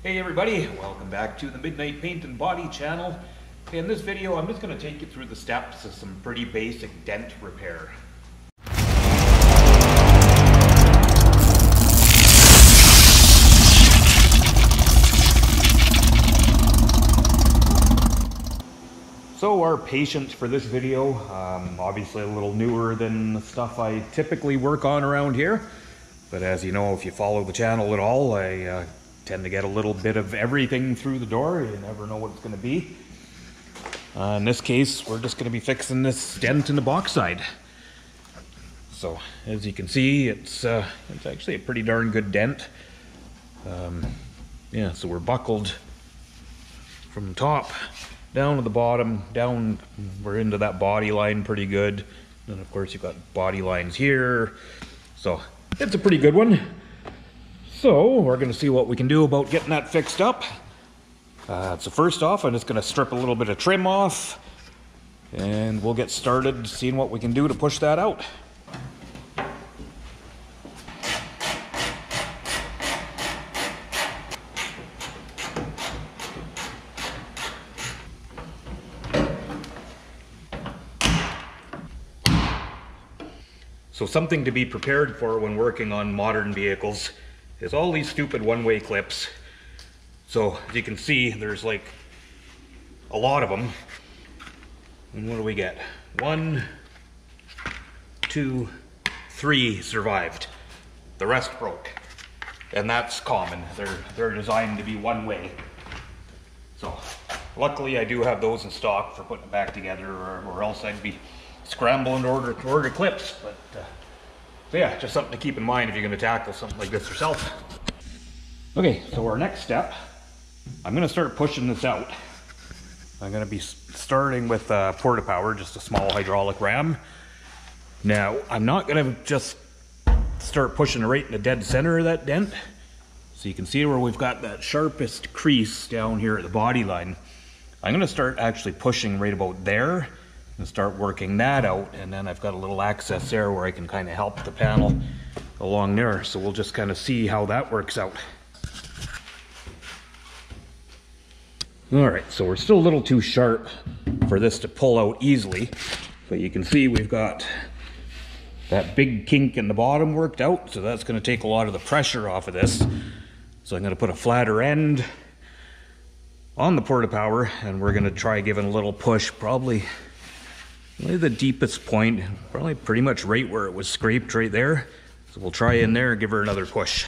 Hey everybody, welcome back to the Midnight Paint and Body channel. In this video, I'm just going to take you through the steps of some pretty basic dent repair. So our patient for this video, obviously a little newer than the stuff I typically work on around here. But as you know, if you follow the channel at all, I tend to get a little bit of everything through the door. You never know what it's going to be. In this case, we're just going to be fixing this dent in the box side. So as you can see, it's actually a pretty darn good dent. Yeah, so we're buckled from the top down to the bottom, down, we're into that body line pretty good. And of course you've got body lines here. So it's a pretty good one. So we're going to see what we can do about getting that fixed up. So first off, I'm just going to strip a little bit of trim off and we'll get started seeing what we can do to push that out. So something to be prepared for when working on modern vehicles is all these stupid one-way clips. So as you can see, there's like a lot of them. And what do we get? 1, 2, 3 survived. The rest broke. And that's common. They're designed to be one way. So luckily I do have those in stock for putting it back together, or else I'd be scrambling to order clips. But so yeah, just something to keep in mind if you're going to tackle something like this yourself. Okay, so our next step, I'm going to start pushing this out. I'm going to be starting with porta power, just a small hydraulic ram. Now, I'm not going to just start pushing it right in the dead center of that dent. So you can see where we've got that sharpest crease down here at the body line. I'm going to start actually pushing right about there and start working that out, and then I've got a little access there where I can kind of help the panel along there. So we'll just kind of see how that works out. Alright, so we're still a little too sharp for this to pull out easily, but you can see we've got that big kink in the bottom worked out, so that's going to take a lot of the pressure off of this. So I'm going to put a flatter end on the porta power, and we're going to try giving a little push, probably the deepest point, probably pretty much right where it was scraped right there. So we'll try in there and give her another push.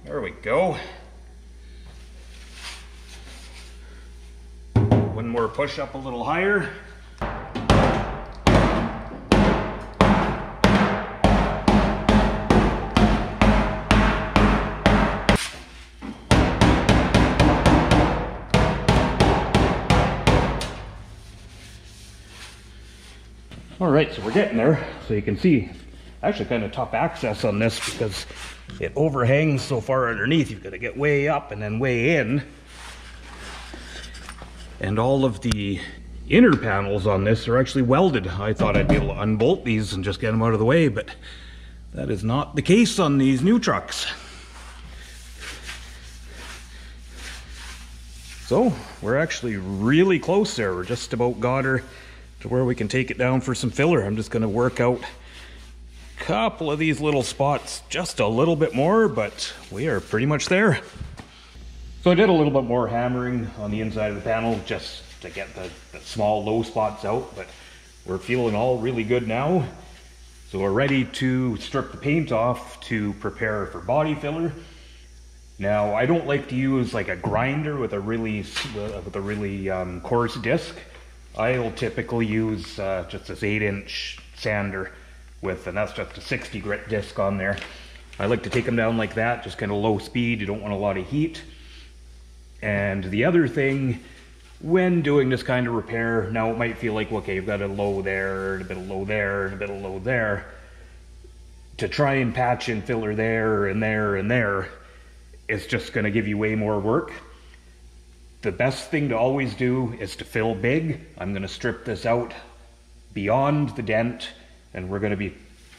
There we go. One more push up a little higher. All right, so we're getting there. So you can see, actually kind of tough access on this because it overhangs so far underneath. You've got to get way up and then way in. And all of the inner panels on this are actually welded. I thought I'd be able to unbolt these and just get them out of the way, but that is not the case on these new trucks. So we're actually really close there. We're just about got her to where we can take it down for some filler. I'm just going to work out a couple of these little spots just a little bit more, but we are pretty much there. So I did a little bit more hammering on the inside of the panel just to get the small low spots out, but we're feeling all really good now. So we're ready to strip the paint off to prepare for body filler. Now I don't like to use like a grinder with a really coarse disc. I'll typically use just this 8-inch sander. with, and that's just a 60 grit disc on there. I like to take them down like that, just kind of low speed. You don't want a lot of heat. And the other thing, when doing this kind of repair, now it might feel like, okay, you've got a low there, and a bit of low there, and a bit of low there. To try and patch in filler there and there and there, it's just going to give you way more work. The best thing to always do is to fill big. I'm going to strip this out beyond the dent, and we're going to be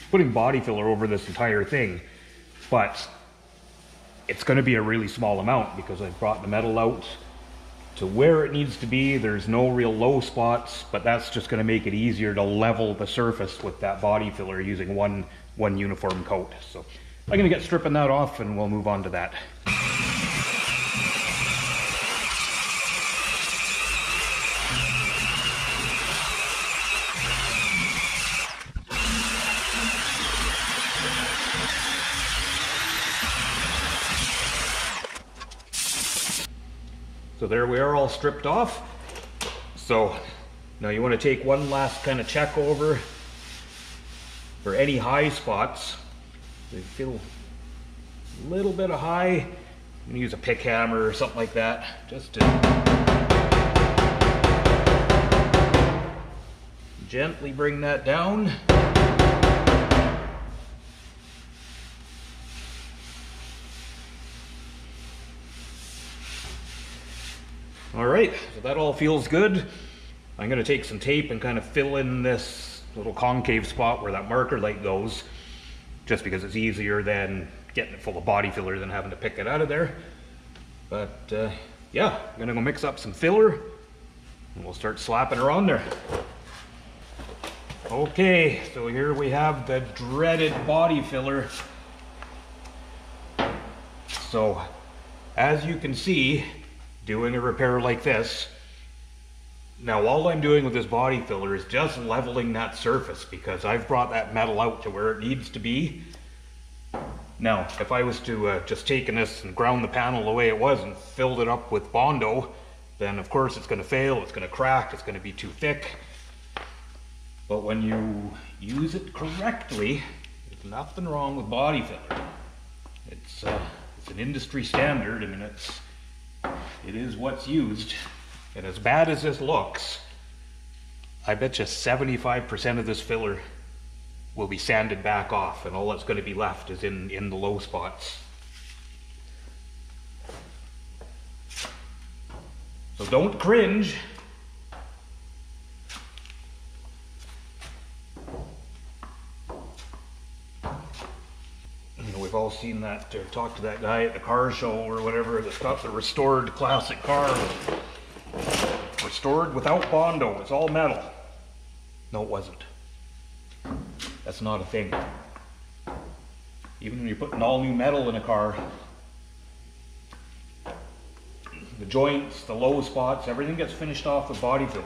putting body filler over this entire thing. But it's going to be a really small amount because I've brought the metal out to where it needs to be. There's no real low spots, but that's just going to make it easier to level the surface with that body filler using one uniform coat. So I'm going to get stripping that off and we'll move on to that. So there we are, all stripped off. So now you want to take one last kind of check over for any high spots. They feel a little bit of high. I'm going to use a pick hammer or something like that just to gently bring that down. All right, so that all feels good. I'm going to take some tape and kind of fill in this little concave spot where that marker light goes, just because it's easier than getting it full of body filler than having to pick it out of there. But yeah, I'm going to go mix up some filler and we'll start slapping her on there. Okay, so here we have the dreaded body filler. So as you can see, doing a repair like this, now all I'm doing with this body filler is just leveling that surface because I've brought that metal out to where it needs to be. Now, if I was to just taken this and ground the panel the way it was and filled it up with Bondo, then of course it's going to fail, it's going to crack, it's going to be too thick. But when you use it correctly, there's nothing wrong with body filler. It's an industry standard. I mean, it is what's used, and as bad as this looks, I bet you 75% of this filler will be sanded back off, and all that's going to be left is in the low spots. So don't cringe. We've all seen that, or talked to that guy at the car show or whatever that's got the restored classic car. Restored without Bondo, it's all metal. No, it wasn't. That's not a thing. Even when you're putting all new metal in a car, the joints, the low spots, everything gets finished off with body filler.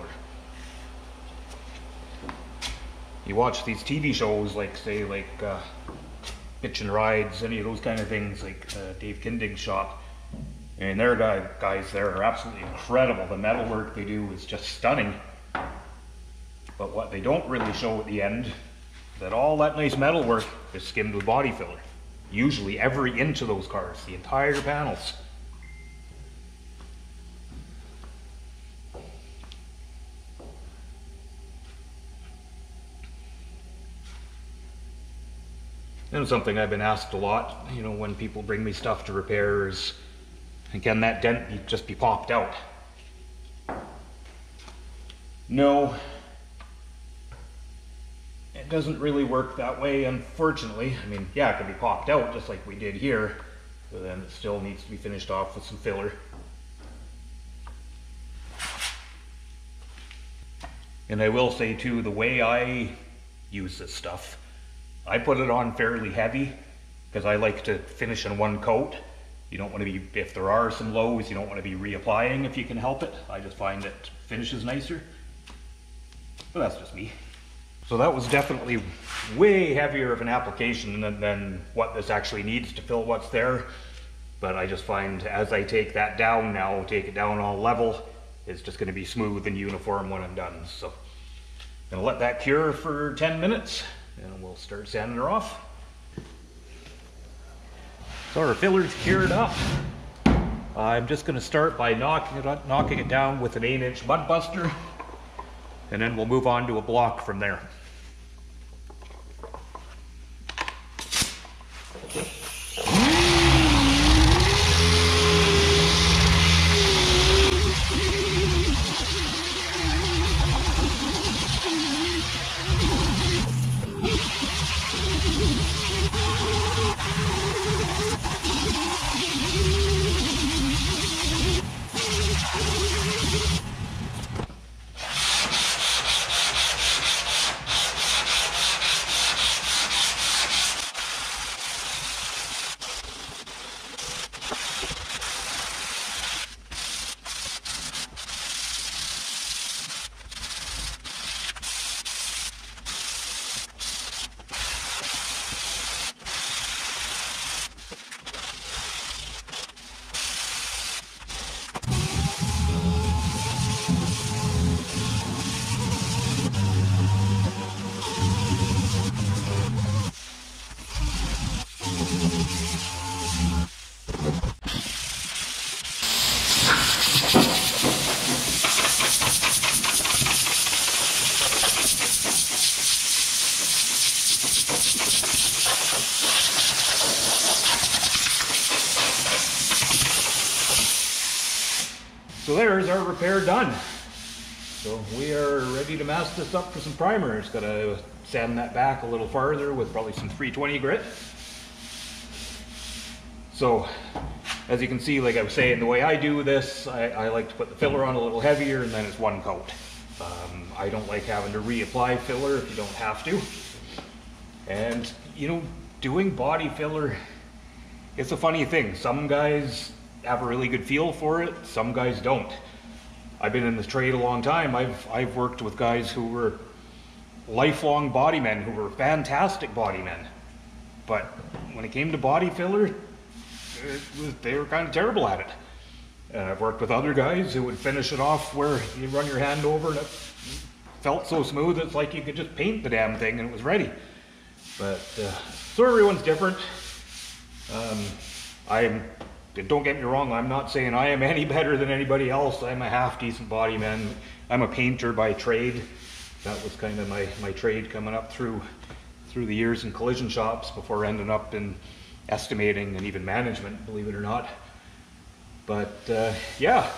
You watch these TV shows like, say, Pitch and Rides, any of those kind of things, like Dave Kinding's shop. And their guys there are absolutely incredible. The metal work they do is just stunning. But what they don't really show at the end, that all that nice metal work is skimmed with body filler. Usually every inch of those cars, the entire panels. And something I've been asked a lot, you know, when people bring me stuff to repair is, can that dent just be popped out? No, it doesn't really work that way, unfortunately. I mean, yeah, it can be popped out just like we did here, but then it still needs to be finished off with some filler. And I will say too, the way I use this stuff, I put it on fairly heavy because I like to finish in one coat. You don't want to be, if there are some lows, you don't want to be reapplying if you can help it. I just find it finishes nicer. But that's just me. So that was definitely way heavier of an application than what this actually needs to fill what's there. But I just find as I take that down now, take it down all level, it's just going to be smooth and uniform when I'm done. So I'm going to let that cure for 10 minutes. and we'll start sanding her off. So our filler's cured up. I'm just going to start by knocking it down with an 8-inch mud buster, and then we'll move on to a block from there. So there's our repair done. So we are ready to mask this up for some primer. Just gotta sand that back a little farther with probably some 320 grit. So as you can see, like I was saying, the way I do this, I like to put the filler on a little heavier and then it's one coat. I don't like having to reapply filler if you don't have to. And you know, doing body filler, it's a funny thing. Some guys have a really good feel for it, some guys don't. I've been in this trade a long time. I've worked with guys who were lifelong body men, who were fantastic body men. But when it came to body filler, they were kind of terrible at it. And I've worked with other guys who would finish it off where you run your hand over and it felt so smooth it's like you could just paint the damn thing and it was ready. But so everyone's different. Don't get me wrong, I'm not saying I am any better than anybody else. I'm a half decent body man. I'm a painter by trade. That was kind of my trade coming up through the years in collision shops before ending up in estimating and even management, believe it or not. But yeah,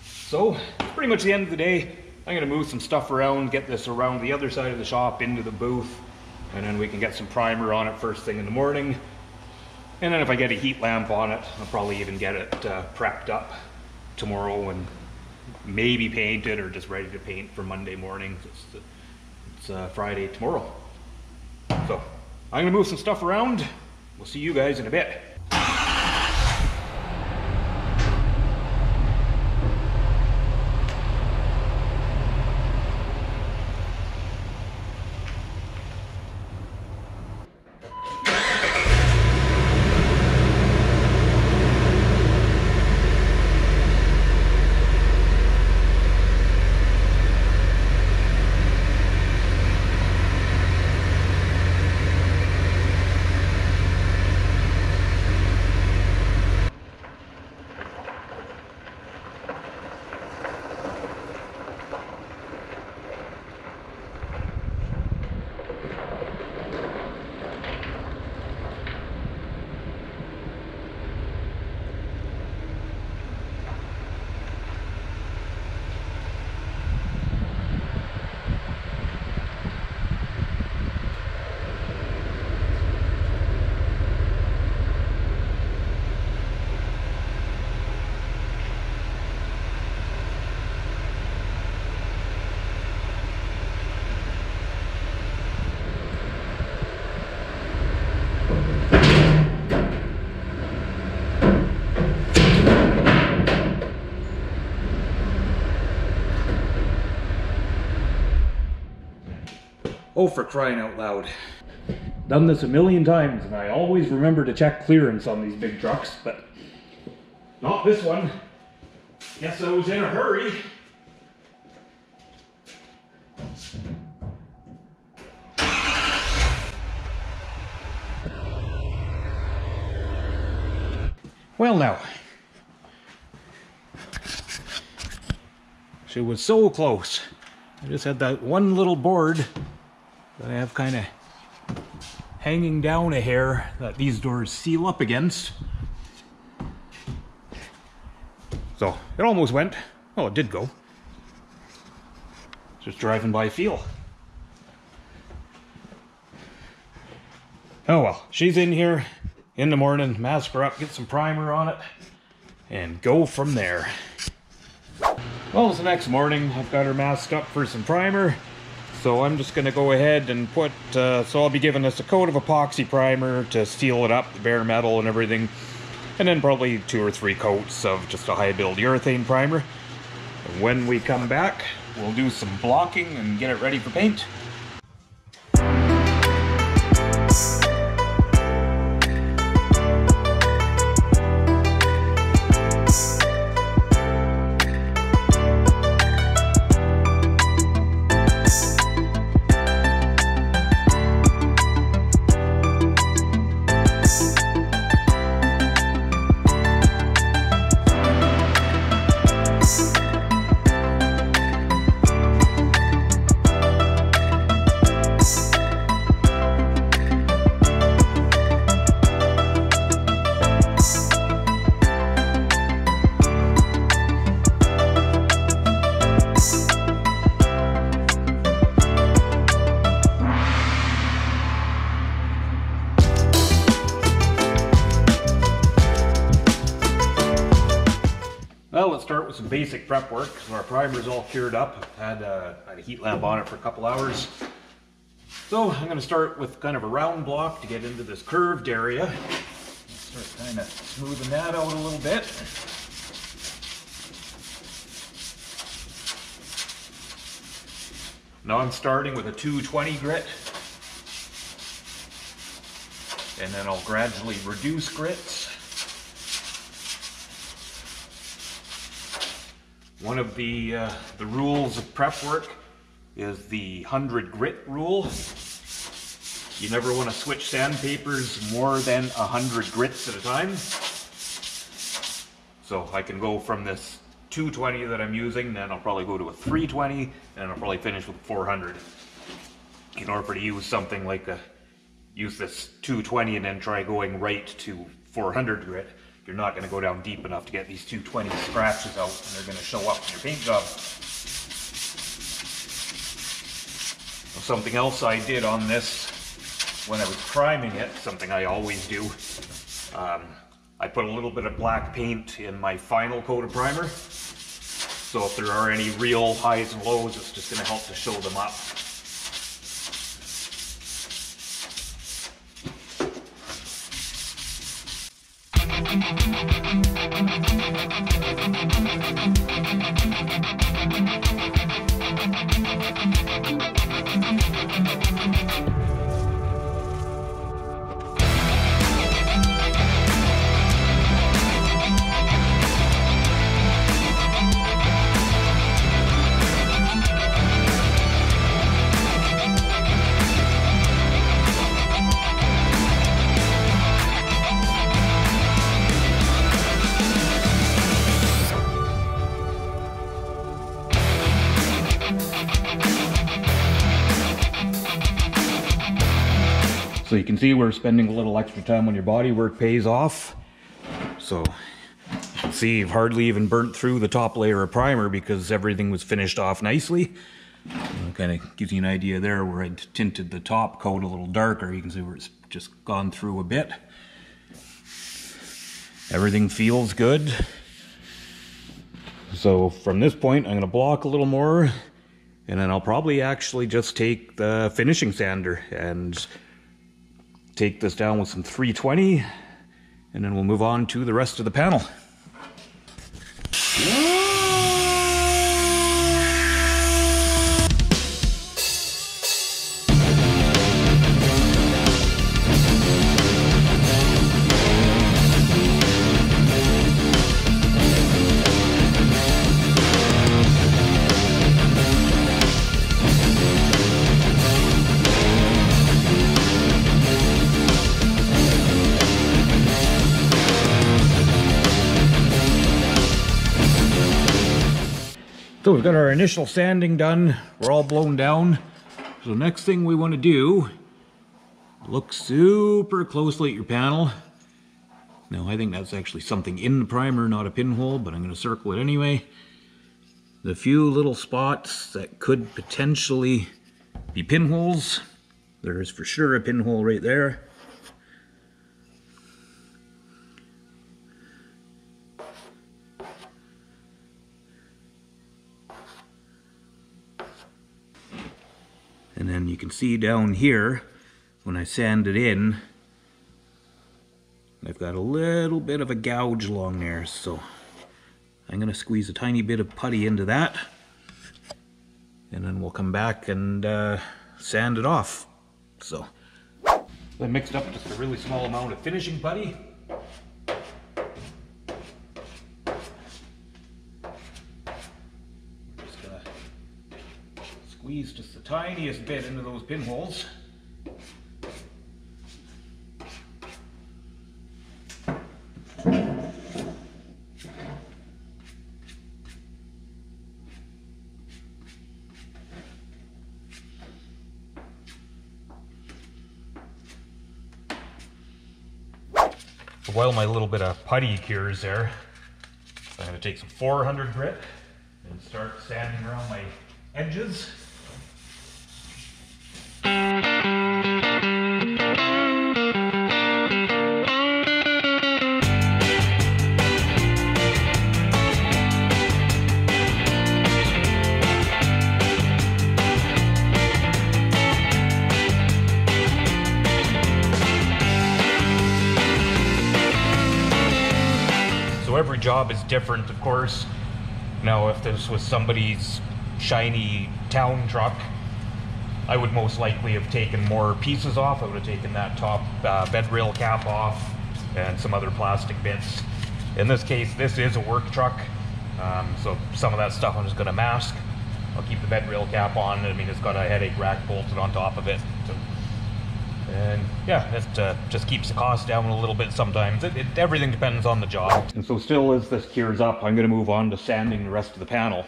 so it's pretty much the end of the day. I'm gonna move some stuff around, get this around the other side of the shop into the booth, and then we can get some primer on it first thing in the morning. And then if I get a heat lamp on it, I'll probably even get it prepped up tomorrow and maybe painted or just ready to paint for Monday morning. It's Friday tomorrow. So I'm gonna move some stuff around. We'll see you guys in a bit. Oh, for crying out loud. Done this a million times and I always remember to check clearance on these big trucks, but not this one. Guess I was in a hurry. Well now, she was so close. I just had that one little board that I have kind of hanging down a hair that these doors seal up against. So it almost went. Oh, it did go. Just driving by feel. Oh well, she's in here in the morning, mask her up, get some primer on it, and go from there. Well, it's the next morning. I've got her masked up for some primer. So I'm just going to go ahead and put, so I'll be giving this a coat of epoxy primer to seal it up, the bare metal and everything. And then probably 2 or 3 coats of just a high build urethane primer. And when we come back, we'll do some blocking and get it ready for paint. Well, let's start with some basic prep work. So our primer's all cured up. I've had a heat lamp on it for a couple hours. So I'm going to start with kind of a round block to get into this curved area. Start kind of smoothing that out a little bit. Now I'm starting with a 220 grit. And then I'll gradually reduce grits. One of the rules of prep work is the 100 grit rule. You never want to switch sandpapers more than 100 grits at a time. So I can go from this 220 that I'm using, then I'll probably go to a 320, and I'll probably finish with 400. In order to use something like use this 220 and then try going right to 400 grit, you're not going to go down deep enough to get these 220 scratches out, and they're going to show up in your paint job. Something else I did on this when I was priming it, something I always do, I put a little bit of black paint in my final coat of primer. So if there are any real highs and lows, it's just going to help to show them up. So you can see we're spending a little extra time on your body work pays off. So see, you've hardly even burnt through the top layer of primer because everything was finished off nicely. Kind of gives you an idea there where I'd tinted the top coat a little darker. You can see where it's just gone through a bit. Everything feels good. So from this point, I'm going to block a little more, and then I'll probably actually just take the finishing sander and take this down with some 320, and then we'll move on to the rest of the panel. So we've got our initial sanding done. We're all blown down. So next thing we want to do, look super closely at your panel. Now I think that's actually something in the primer, not a pinhole, but I'm going to circle it anyway. The few little spots that could potentially be pinholes. There is for sure a pinhole right there. And then you can see down here, when I sand it in, I've got a little bit of a gouge along there, so I'm going to squeeze a tiny bit of putty into that, and then we'll come back and sand it off. So I mixed up just a really small amount of finishing putty. Just gonna squeeze just the tiniest bit into those pinholes. While my little bit of putty cures there, I'm going to take some 400 grit and start sanding around my edges. So every job is different, of course. Now, if this was somebody's shiny town truck, I would most likely have taken more pieces off. I would have taken that top bed rail cap off and some other plastic bits. In this case, this is a work truck, so some of that stuff I'm just going to mask. I'll keep the bed rail cap on. I mean, it's got a headache rack bolted on top of it. So, and yeah, it just keeps the cost down a little bit sometimes. Everything depends on the job. And so still, as this cures up, I'm going to move on to sanding the rest of the panel.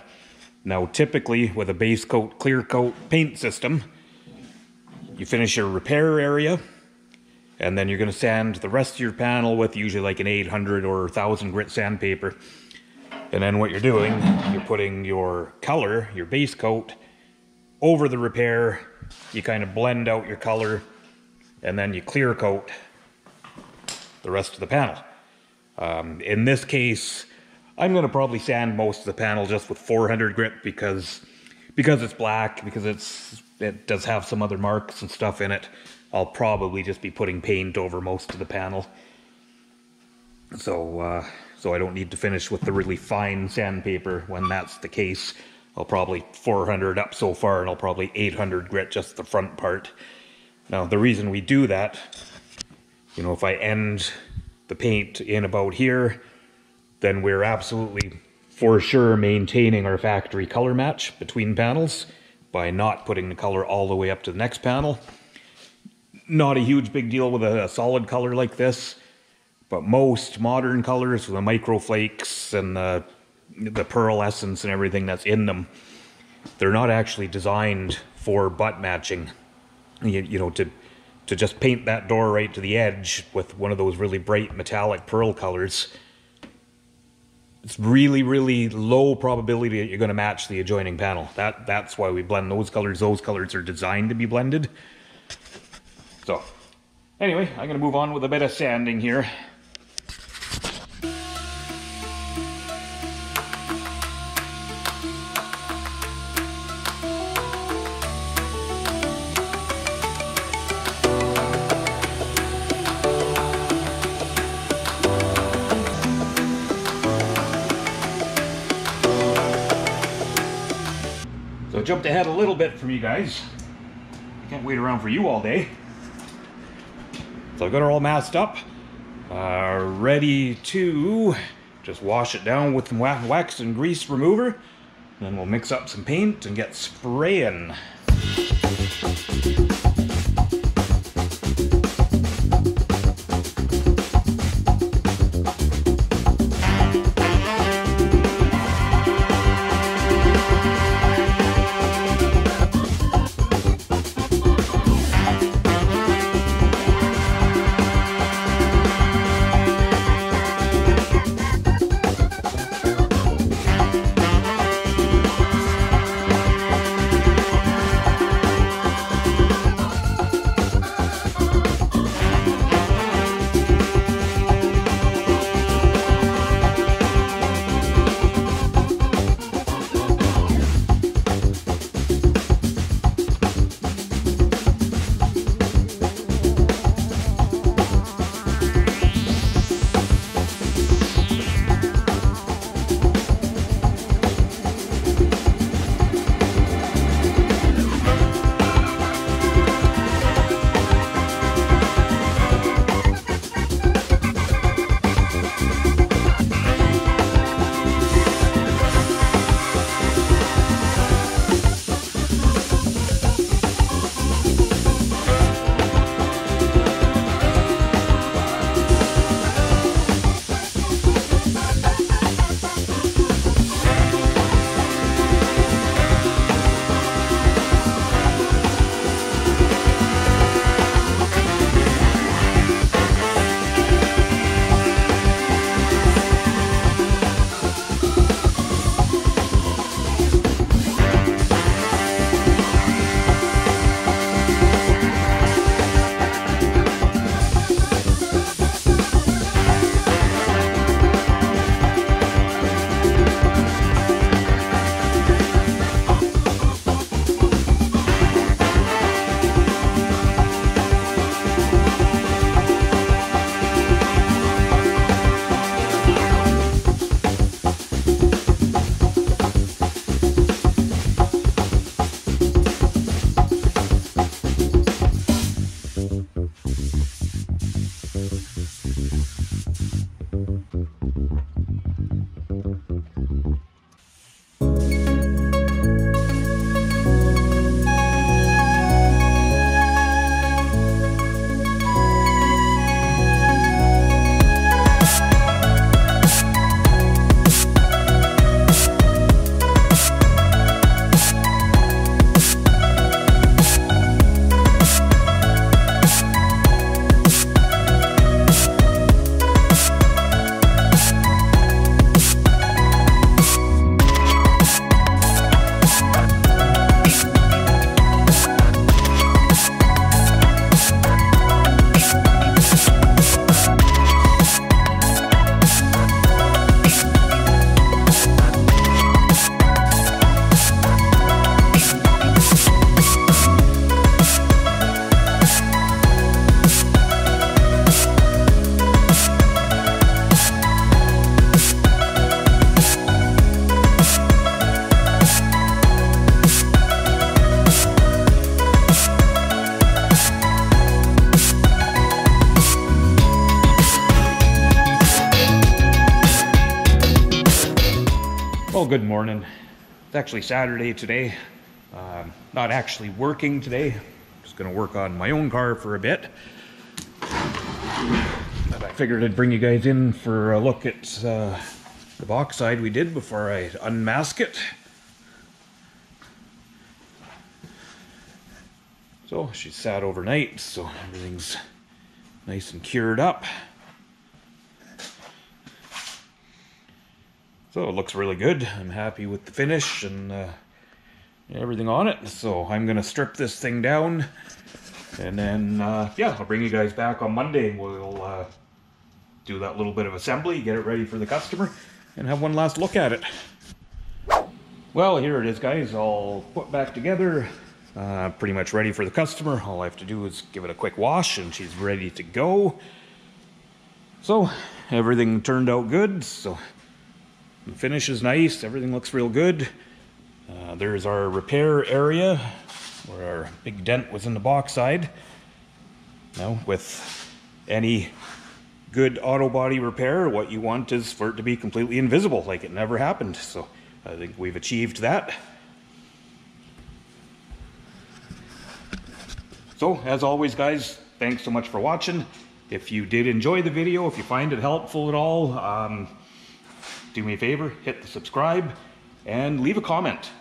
Now, typically with a base coat, clear coat paint system, you finish your repair area, and then you're going to sand the rest of your panel with usually like an 800 or 1000 grit sandpaper. And then what you're doing, you're putting your color, your base coat, over the repair. You kind of blend out your color, and then you clear coat the rest of the panel. In this case, I'm going to probably sand most of the panel just with 400 grit because it's black, because it does have some other marks and stuff in it. I'll probably just be putting paint over most of the panel. So I don't need to finish with the really fine sandpaper when that's the case. I'll probably 400 up so far, and I'll probably 800 grit just the front part. Now, the reason we do that, you know, if I end the paint in about here, then we're absolutely for sure maintaining our factory color match between panels by not putting the color all the way up to the next panel. Not a huge big deal with a solid color like this, but most modern colors with the micro flakes and the pearl essence and everything that's in them, they're not actually designed for butt matching. You know, to just paint that door right to the edge with one of those really bright metallic pearl colors, it's really, really low probability that you're going to match the adjoining panel. That's why we blend those colors. Those colors are designed to be blended. So, anyway, I'm going to move on with a bit of sanding here. So I jumped ahead a little bit from you guys. I can't wait around for you all day. So I've got her all masked up, ready to just wash it down with some wax and grease remover. And then we'll mix up some paint and get spraying. Well, good morning. It's actually Saturday today. Not actually working today. Just gonna work on my own car for a bit. But I figured I'd bring you guys in for a look at the box side we did before I unmask it. So she sat overnight, so everything's nice and cured up. So it looks really good. I'm happy with the finish and everything on it. So I'm gonna strip this thing down, and then yeah, I'll bring you guys back on Monday and we'll do that little bit of assembly, get it ready for the customer, and have one last look at it. Well, here it is, guys, all put back together. Pretty much ready for the customer. All I have to do is give it a quick wash and she's ready to go. So everything turned out good. So the finish is nice, everything looks real good. There's our repair area where our big dent was in the box side. Now, with any good auto body repair, what you want is for it to be completely invisible, like it never happened. So I think we've achieved that. So, as always, guys, thanks so much for watching. If you did enjoy the video, if you find it helpful at all, do me a favor, hit the subscribe and leave a comment.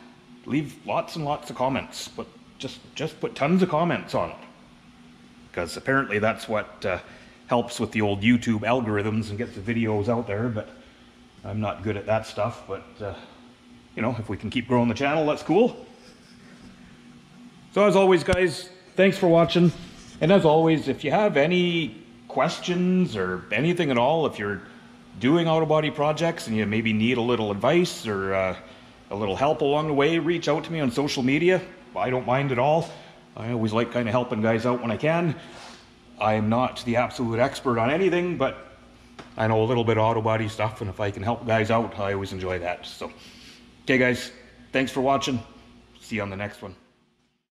Leave lots and lots of comments, but just put tons of comments on it, because apparently that's what helps with the old YouTube algorithms and gets the videos out there. But I'm not good at that stuff. But you know, if we can keep growing the channel, that's cool. So as always, guys, thanks for watching. And as always, if you have any questions or anything at all, if you're doing auto body projects and you maybe need a little advice or a little help along the way, reach out to me on social media. I don't mind at all. I always like kind of helping guys out when I can. I'm not the absolute expert on anything, but I know a little bit of auto body stuff, and if I can help guys out, I always enjoy that. So, okay guys, thanks for watching. See you on the next one.